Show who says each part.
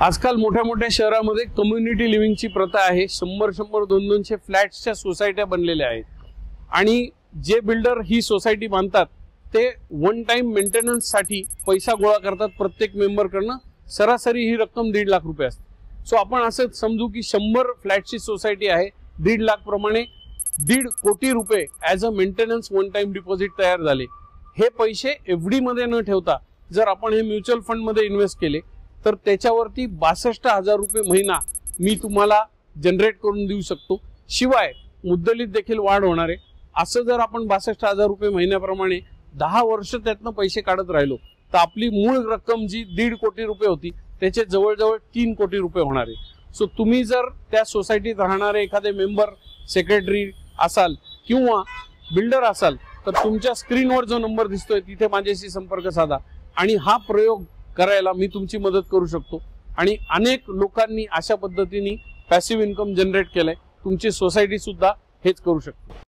Speaker 1: आजकाल मोठ्या मोठ्या शहरामध्ये कम्युनिटी लिव्हिंगची प्रथा आहे। 100 200 फ्लॅट्सच्या सोसायट्या बनलेल्या आहेत आणि जे बिल्डर ही सोसायटी बांधतात ते वन टाइम मेंटेनन्स साठी पैसा गोळा करतात प्रत्येक मेंबरकडनं। सरासरी ही रक्कम 1.5 लाख रुपये असते। सो आपण असं समजू की 100 फ्लॅटची सोसायटी आहे, 1.5 लाख प्रमाणे 1.5 कोटी रुपये as a maintenance one time deposit तयार झाले। हे पैसे एफडी मध्ये न ठेवता जर आपण हे म्युच्युअल फंड मध्ये इन्व्हेस्ट केले तर त्याच्यावरती 62,000 रुपये महिना मी तुम्हाला जनरेट करून देऊ शकतो। शिवाय मुद्दलीत देखील वाढ होणार आहे। असं जर आपण 62,000 रुपये महिन्याप्रमाणे 10 वर्ष त्यातनं पैसे काढत राहिलो तर आपली मूळ रक्कम जी 1.5 कोटी रुपये होती त्याचे जवळजवळ 3 कोटी रुपये होणार आहे। सो तुम्ही जर त्या सोसायटीत राहणारे एखादे मेंबर, सेक्रेटरी असाल किंवा बिल्डर असाल तर तुमच्या स्क्रीनवर जो नंबर दिसतोय तिथे माझ्याशी संपर्क साधा आणि हा प्रयोग करायला मी तुमची मदत करू शकतो। आणि अनेक लोकांनी अशा पद्धतीने पॅसिव्ह इन्कम जनरेट केलंय। तुमची सोसायटी सुद्धा हेच करू शकते।